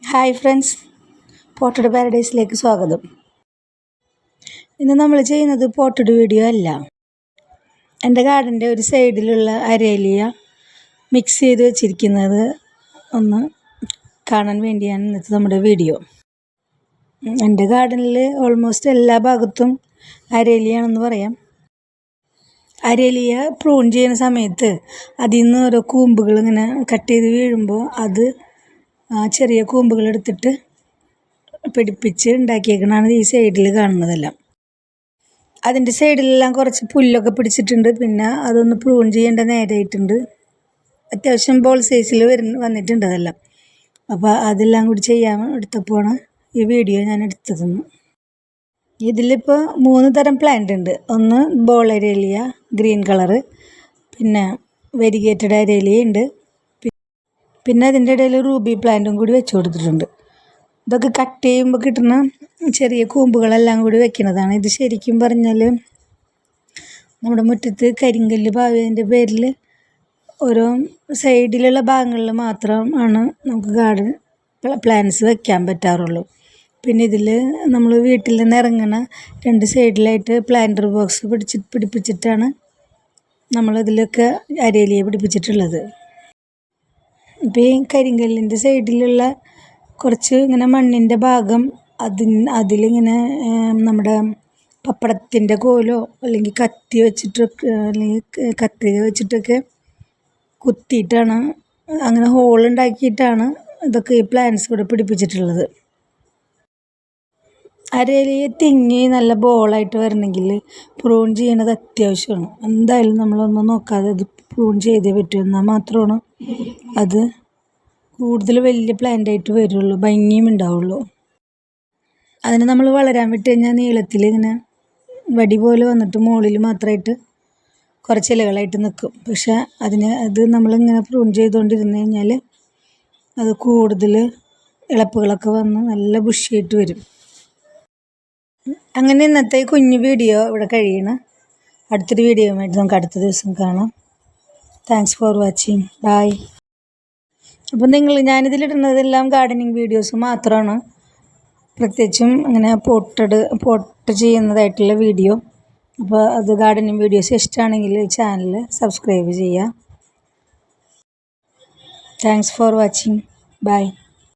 Hi friends, potted പാരഡൈസിലേക്ക് സ്വാഗതം. ഇന്ന് നമ്മൾ ചെയ്യുന്നത് പോട്ടഡ് വീഡിയോ അല്ല. എൻ്റെ ഗാർഡൻ്റെ ഒരു സൈഡിലുള്ള അരേലിയ മിക്സ് ചെയ്ത് വെച്ചിരിക്കുന്നത് ഒന്ന് കാണാൻ വേണ്ടിയാണ് ഇന്നത്തെ നമ്മുടെ വീഡിയോ. എൻ്റെ ഗാർഡനിൽ ഓൾമോസ്റ്റ് എല്ലാ ഭാഗത്തും അരേലിയാണെന്ന് പറയാം. അരേലിയ പ്രൂൺ ചെയ്യുന്ന സമയത്ത് അതിൽ നിന്ന് ഓരോ കൂമ്പുകൾ ഇങ്ങനെ കട്ട് ചെയ്ത് വീഴുമ്പോൾ അത് ചെറിയ കൂമ്പുകൾ എടുത്തിട്ട് പിടിപ്പിച്ച് ഉണ്ടാക്കിയേക്കണതാണ് ഈ സൈഡിൽ കാണുന്നതെല്ലാം. അതിൻ്റെ സൈഡിലെല്ലാം കുറച്ച് പുല്ലൊക്കെ പിടിച്ചിട്ടുണ്ട്. പിന്നെ അതൊന്ന് പ്രൂൺ ചെയ്യേണ്ട നേരായിട്ടുണ്ട്. അത്യാവശ്യം ബോൾ സൈസിൽ വന്നിട്ടുണ്ട് അതെല്ലാം. അപ്പോൾ അതെല്ലാം കൂടി ചെയ്യാൻ എടുത്തപ്പോഴാണ് ഈ വീഡിയോ ഞാൻ എടുത്തതെന്ന്. ഇതിലിപ്പോൾ 3 തരം പ്ലാന്റ് ഉണ്ട്. ഒന്ന് ബോൾ അരേലിയ ഗ്രീൻ കളറ്, പിന്നെ വെരിഗേറ്റഡ് അരേലിയ ഉണ്ട്, പിന്നെ അതിൻ്റെ ഇടയിൽ റൂബി പ്ലാന്റും കൂടി വെച്ച് കൊടുത്തിട്ടുണ്ട്. ഇതൊക്കെ കട്ട് ചെയ്യുമ്പോൾ കിട്ടുന്ന ചെറിയ കൂമ്പുകളെല്ലാം കൂടി വെക്കുന്നതാണ്. ഇത് ശരിക്കും പറഞ്ഞാൽ നമ്മുടെ മുറ്റത്ത് കരിങ്കല്ല് പാവിയതിൻ്റെ പേരിൽ ഓരോ സൈഡിലുള്ള ഭാഗങ്ങളിൽ മാത്രമാണ് നമുക്ക് ഗാർഡൻ പ്ലാന്റ്സ് വെക്കാൻ പറ്റാറുള്ളൂ. പിന്നെ ഇതിൽ നമ്മൾ വീട്ടിൽ നിന്ന് ഇറങ്ങണ 2 സൈഡിലായിട്ട് പ്ലാന്റർ ബോക്സ് പിടിപ്പിച്ചിട്ടാണ് നമ്മളിതിലൊക്കെ അരേലിയ പിടിപ്പിച്ചിട്ടുള്ളത്. ഇപ്പോൾ ഈ കരിങ്കല്ലിൻ്റെ സൈഡിലുള്ള കുറച്ച് ഇങ്ങനെ മണ്ണിൻ്റെ ഭാഗം അതിലിങ്ങനെ നമ്മുടെ പപ്പടത്തിൻ്റെ കോലോ അല്ലെങ്കിൽ കത്തി വെച്ചിട്ടൊക്കെ അല്ലെങ്കിൽ കത്തിക വെച്ചിട്ടൊക്കെ കുത്തിയിട്ടാണ്, അങ്ങനെ ഹോളുണ്ടാക്കിയിട്ടാണ് ഇതൊക്കെ ഈ പ്ലാന്റ്സ് ഇവിടെ പിടിപ്പിച്ചിട്ടുള്ളത്. അരേലിയ തിങ്ങി നല്ല ബോളായിട്ട് വരണമെങ്കിൽ പ്രൂൺ ചെയ്യണത് അത്യാവശ്യമാണ്. എന്തായാലും നമ്മളൊന്നും നോക്കാതെ അത് പ്രൂൺ ചെയ്തേ പറ്റൂ. എന്നാൽ മാത്രമാണ് അത് കൂടുതൽ വലിയ പ്ലാന്റായിട്ട് വരുള്ളൂ, ഭംഗിയും ഉണ്ടാവുള്ളൂ. അതിന് നമ്മൾ വളരാൻ വിട്ട് കഴിഞ്ഞാൽ നീളത്തിൽ ഇങ്ങനെ വടി പോലെ വന്നിട്ട് മുകളിൽ മാത്രമായിട്ട് കുറച്ച് ഇലകളായിട്ട് നിൽക്കും. പക്ഷെ അത് നമ്മളിങ്ങനെ പ്രൂൺ ചെയ്തുകൊണ്ടിരുന്ന് കഴിഞ്ഞാൽ അത് കൂടുതൽ ഇളപ്പുകളൊക്കെ വന്ന് നല്ല ബുഷിയായിട്ട് വരും. അങ്ങനെ ഇന്നത്തെ കുഞ്ഞു വീഡിയോ ഇവിടെ കഴിയണം. അടുത്തൊരു വീഡിയോയുമായിട്ട് നമുക്ക് അടുത്ത ദിവസം കാണാം. Thanks for watching. ബൈ. അപ്പോൾ ഞാനിതിലിടുന്നതെല്ലാം ഗാർഡനിങ് വീഡിയോസ് മാത്രമാണ്. പ്രത്യേകിച്ചും അങ്ങനെ പോട്ട് ചെയ്യുന്നതായിട്ടുള്ള വീഡിയോ. അപ്പോൾ അത് ഗാർഡനിങ് വീഡിയോസ് ഇഷ്ടമാണെങ്കിൽ ചാനൽ സബ്സ്ക്രൈബ് ചെയ്യുക. Thanks for watching. ബൈ.